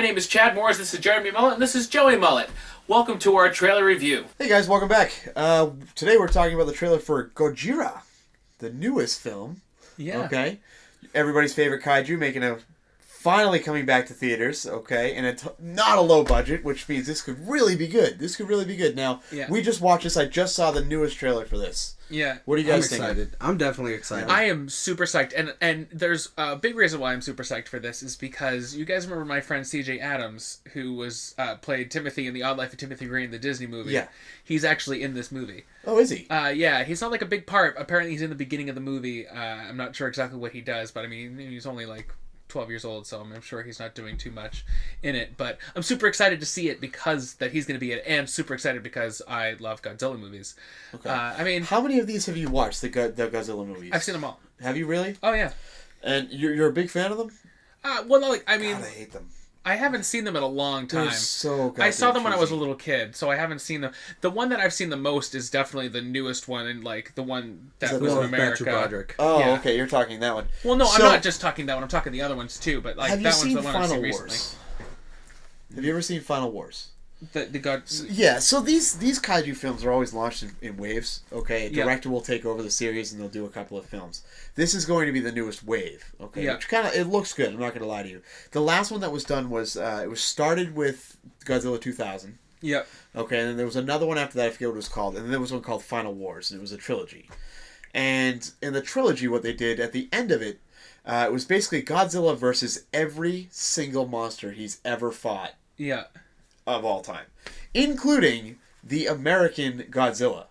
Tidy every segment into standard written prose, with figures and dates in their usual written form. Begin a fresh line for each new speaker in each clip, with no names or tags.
My name is Chad Morris, this is Jeremy Mullet, and this is Joey Mullet. Welcome to our trailer review.
Hey guys, welcome back. Today we're talking about the trailer for Godzilla, the newest film.
Yeah.
Okay. Everybody's favorite kaiju finally coming back to theaters, okay? And it's not a low budget, which means this could really be good. Now, we just watched this. I just saw the newest trailer for this.
Yeah.
What do you guys think?
I'm excited. I'm definitely excited.
I am super psyched. And there's a big reason why I'm super psyched for this is because you guys remember my friend CJ Adams, who was played Timothy in The Odd Life of Timothy Green, the Disney movie.
Yeah.
He's actually in this movie.
Oh, is he?
Yeah, he's not like a big part. Apparently he's in the beginning of the movie. I'm not sure exactly what he does, but I mean, he's only like 12 years old, so I'm sure he's not doing too much in it, but I'm super excited to see it because that he's going to be in it, and super excited because I love Godzilla movies.
Okay.
I mean,
how many of these have you watched, the Godzilla movies?
I've seen them all.
Have you really?
Oh, yeah.
And you're a big fan of them?
Well, no, like, I mean,
God, I hate them.
I haven't seen them in a long time.
They're so goddamn
I saw them when I was a
cheesy.
little kid, so I haven't seen them. The one that I've seen the most is definitely the newest one, and like the one that was in America.
Broderick.
Oh,
Yeah.
okay, you're talking that one.
Well, no,
So,
I'm not just talking that one. I'm talking the other ones too. But like
have you
that
seen
one's the one I've
Final
seen
Wars?
recently.
Have you ever seen Final Wars?
The God.
Yeah, so these kaiju films are always launched in waves, okay? A director will take over the series and they'll do a couple of films. This is going to be the newest wave, okay?
Yeah.
Which it looks good, I'm not going to lie to you. The last one that was done was, it was started with Godzilla 2000.
Yep.
Okay, and then there was another one after that, I forget what it was called, and then there was one called Final Wars, and it was a trilogy. And in the trilogy, what they did at the end of it, it was basically Godzilla versus every single monster he's ever fought.
Yeah.
Of all time, including the American Godzilla,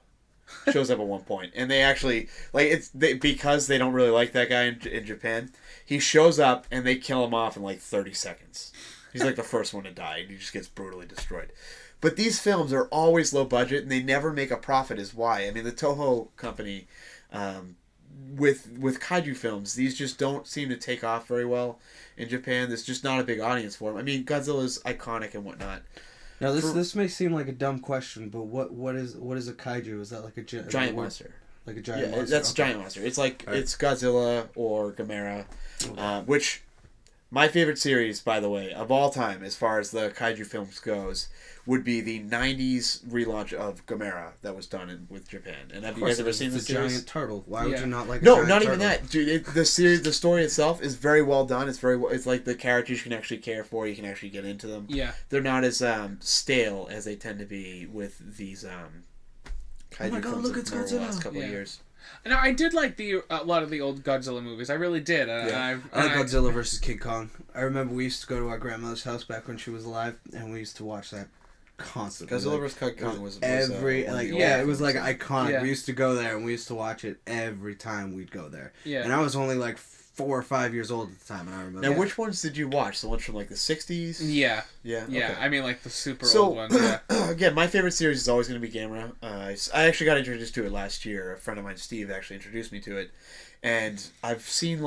shows up at one point, and they actually because they don't really like that guy in Japan. He shows up and they kill him off in like 30 seconds. He's like the first one to die, and he just gets brutally destroyed. But these films are always low budget, and they never make a profit. Is why. I mean, the Toho company, with kaiju films, these just don't seem to take off very well in Japan. There's just not a big audience for them. I mean, Godzilla's iconic and whatnot.
Now this may seem like a dumb question, but what is a kaiju? Is that like a
giant monster?
Like a giant monster?
That's a giant monster. It's like it's Godzilla or Gamera, which my favorite series, by the way, of all time, as far as the kaiju films goes, would be the '90s relaunch of Gamera that was done with Japan. And have you guys ever seen this series?
Giant turtle. Why would you not like?
No,
a giant
not
turtle?
even that, dude. The story itself is very well done. It's like the characters you can actually care for. You can actually get into them.
Yeah.
They're not as stale as they tend to be with these kaiju films
look, it's
over the last
Godzilla.
couple of years.
And I did like a lot of the old Godzilla movies. I really did.
I like Godzilla versus King Kong. I remember we used to go to our grandmother's house back when she was alive, and we used to watch that constantly.
Godzilla vs. King Kong was
it was like iconic.
Yeah.
We used to go there, and we used to watch it every time we'd go there.
Yeah.
And I was only like 4 or 5 years old at the time, and I remember.
Now, which ones did you watch? The ones from like the 60s?
Yeah.
Yeah.
Yeah.
Okay.
I mean, like the super old ones. Yeah.
Again, my favorite series is always going to be Gamera. I actually got introduced to it last year. A friend of mine, Steve, actually introduced me to it, and I've seen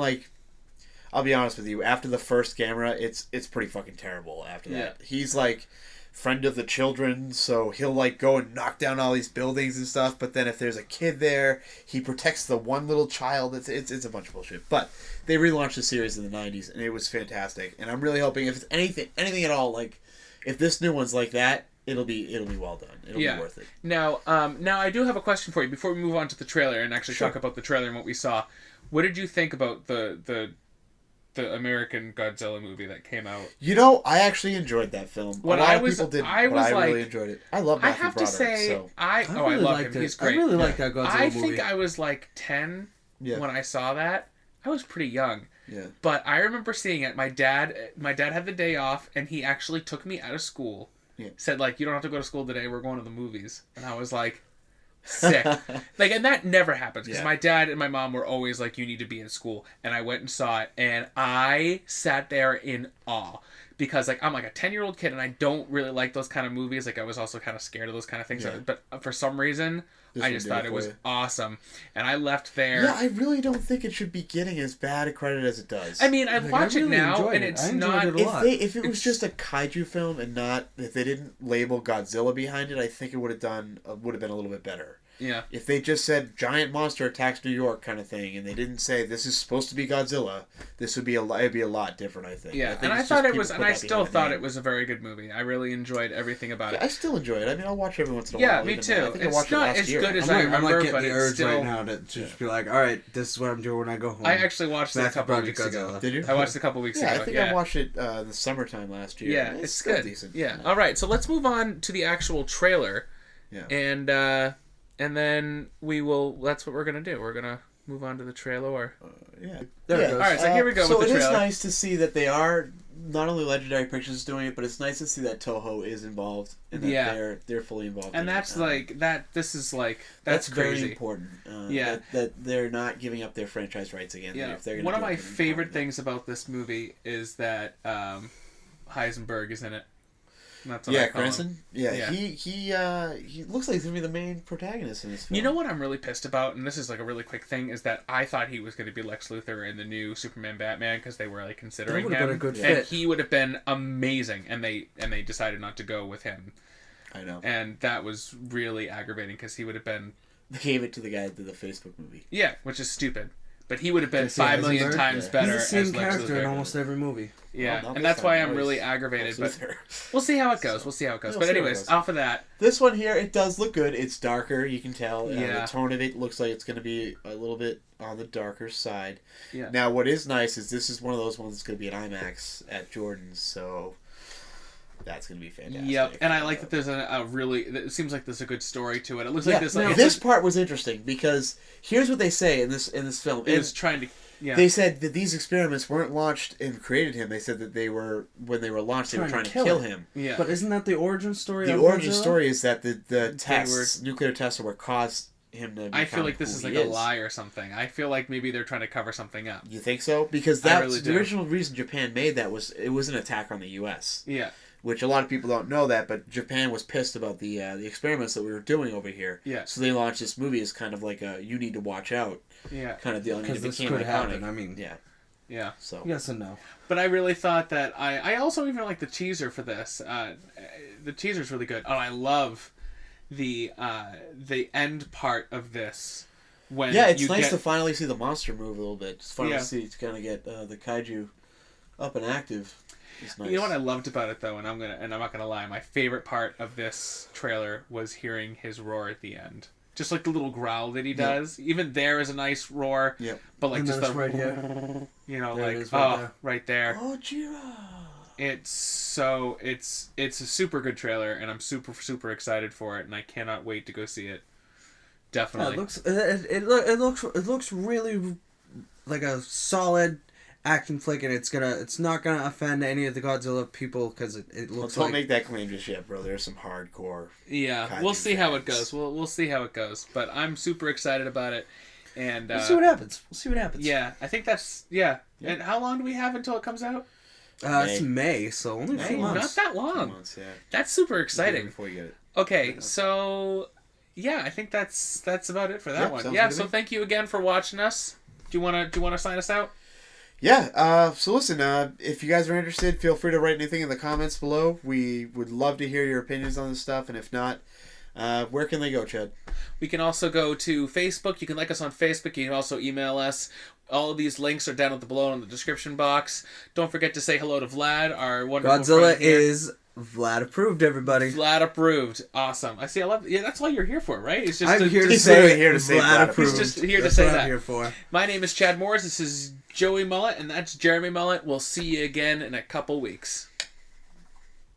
I'll be honest with you. After the first Gamera, it's pretty fucking terrible. After that, he's like friend of the children, so he'll like go and knock down all these buildings and stuff, but then if there's a kid there, he protects the one little child. It's a bunch of bullshit. But they relaunched the series in the 90s, and it was fantastic, and I'm really hoping if it's anything at all, like if this new one's like that, it'll be well done. It'll be worth it.
Now I do have a question for you before we move on to the trailer and actually talk about the trailer and what we saw. What did you think about the American Godzilla movie that came out?
You know, I actually enjoyed that film.
When
a lot
I
of
was,
people didn't,
I
but
was
I
like,
really enjoyed it. I love Matthew
I have
Broderick,
to say,
so.
I love him. He's great.
I really like that Godzilla movie.
I think I was like 10 when I saw that. I was pretty young.
Yeah.
But I remember seeing it. My dad had the day off, and he actually took me out of school.
Yeah.
Said, like, you don't have to go to school today. We're going to the movies. And I was like, sick. Like, and that never happens because my dad and my mom were always like, you need to be in school. And I went and saw it, and I sat there in awe because like I'm like a 10-year-old kid, and I don't really like those kind of movies. Like I was also kind of scared of those kind of things.
Yeah.
But for some reason, I just thought it was awesome, and I left there.
Yeah, I really don't think it should be getting as bad a credit as it does.
I mean, I'd watch it now, and it's not.
If it was just a kaiju film and not if they didn't label Godzilla behind it, I think it would have been a little bit better.
Yeah.
If they just said giant monster attacks New York kind of thing, and they didn't say this is supposed to be Godzilla, this would be it'd be a lot different, I think.
Yeah,
I think
and I
it's
thought
just
it was,
people
and
put
I
that
still
behind the
thought
name.
it was a very good movie. I really enjoyed everything about it.
I still enjoy it. I mean, I'll watch every once in a
Yeah,
while.
me
even
too.
I think I
It's
watched it
not
last
as
year.
good as
I
I
might
remember,
get
but
the
it's
urge
still.
right now to just be like, all right, this is what I'm doing when I go home.
I actually watched it a
Matthew
couple
Project
weeks ago.
Godzilla.
Did you?
I watched it a couple weeks
Yeah,
ago.
I think I watched it the summertime last year.
Yeah,
and
it's
still
good.
decent.
Yeah. All right, so let's move on to the actual trailer.
Yeah.
And then we will. That's what we're gonna do. We're gonna move on to the trailer.
Yeah.
There it
Yeah.
goes.
All right, so here we go
So
with the
it is
trailer.
nice to see that they are not only Legendary Pictures doing it, but it's nice to see that Toho is involved and that
Yeah.
they're fully involved.
And
in
that's
it.
like that. This is like that's
very
crazy.
important.
Yeah.
that they're not giving up their franchise rights again.
Yeah.
If they're gonna
One of
do it,
my
they're gonna
favorite
do it.
things about this movie is that Heisenberg is in it. That's what I
Yeah,
call him.
Cranston. Yeah,
Yeah.
he looks like he's gonna be the main protagonist in this film.
You know what I'm really pissed about, and this is like a really quick thing, is that I thought he was going to be Lex Luthor in the new Superman Batman because they were like considering
That would've
him,
been a good
and
fit.
he would have been amazing, and they decided not to go with him,
I know.
and that was really aggravating because he would have been
They gave it to the guy that did the Facebook movie.
which is stupid, but he would have been
Jesse
5 million
Eisenberg?
times
Yeah.
better
He's the same
as Lex
character
Luthor.
in almost every movie.
Yeah,
Well, not
and
this
that's why
time.
I'm really
Lex
aggravated, but
Luthor.
we'll see how it goes. We'll see how it goes.
We'll
But
see how it
anyways,
goes.
off of that,
This one here, it does look good. It's darker, you can tell.
Yeah.
The tone of it looks like it's going to be a little bit on the darker side.
Yeah.
Now, what is nice is this is one of those ones that's going to be an IMAX at Jordan's, so that's going to be fantastic.
Yep, and I like that there's a really. It seems like there's a good story to it. It looks
Yeah,
like this.
now,
Like,
this part was interesting because here's what they say in this film.
it was trying to. Yeah.
They said that these experiments weren't launched and created him. They said that they were, when they were launched, they were trying to kill him.
Yeah.
But isn't that the origin story?
The
of
origin
Godzilla?
story is that the tests, nuclear tests, are what caused him to become
I feel like this
who
is
he
like a lie or something. I feel like maybe they're trying to cover something up.
You think so? Because
I
that's
really
the
do.
original reason Japan made that was it was an attack on the U.S.
Yeah.
Which a lot of people don't know that, but Japan was pissed about the experiments that we were doing over here.
Yeah.
So they launched this movie as kind of like a you need to watch out
Yeah.
kind of deal. I mean,
Because
it
this
became
could
iconic.
happen. I mean,
Yeah.
Yeah.
So
yes and no.
But I really thought that I also even like the teaser for this. The teaser's really good. Oh, I love the end part of this. When
yeah, it's
you
nice
get,
to finally see the monster move a little bit. It's fun
Yeah.
to see. It's kind of get the kaiju up and active. It's nice.
You know what I loved about it though, and I'm not gonna lie, my favorite part of this trailer was hearing his roar at the end. Just like the little growl that he does. Even there is a nice roar.
Yep.
But like
And
just
then
the
it's right here.
you know,
There it
like
is right there.
right there.
Oh, Jira.
It's a super good trailer, and I'm super excited for it, and I cannot wait to go see it.
Yeah,
Definitely.
it looks really like a solid action flick, and it's not gonna offend any of the Godzilla people because it looks
Don't
like
make that claim just yet, bro. There's some hardcore.
Yeah,
kaiju
we'll see how it
fans.
goes. We'll see how it goes. But I'm super excited about it, and
we'll see what happens.
yeah, I think that's yeah. And how long do we have until it comes out?
It's May, so only a few
Hey,
months.
not that
2
long.
months, yeah.
That's super exciting.
Before you get it.
Okay, so yeah, I think that's about it for that
Yep,
one.
sounds
Yeah,
good to
so
me.
thank you again for watching us. Do you wanna sign us out?
Yeah, so listen, if you guys are interested, feel free to write anything in the comments below. We would love to hear your opinions on this stuff, and if not, where can they go, Chad?
We can also go to Facebook. You can like us on Facebook. You can also email us. All of these links are down at the below in the description box. Don't forget to say hello to Vlad, our wonderful
Godzilla
friend here.
is Vlad approved, everybody.
Vlad approved. Awesome. I see. I love. Yeah, that's all you're here for, right? It's just
I'm here to
he's
say
literally here to say
Vlad
Vlad
approved.
He's just here to
That's
say
what
that.
I'm here for.
My name is Chad Morris. This is Joey Mullet, and that's Jeremy Mullet. We'll see you again in a couple weeks.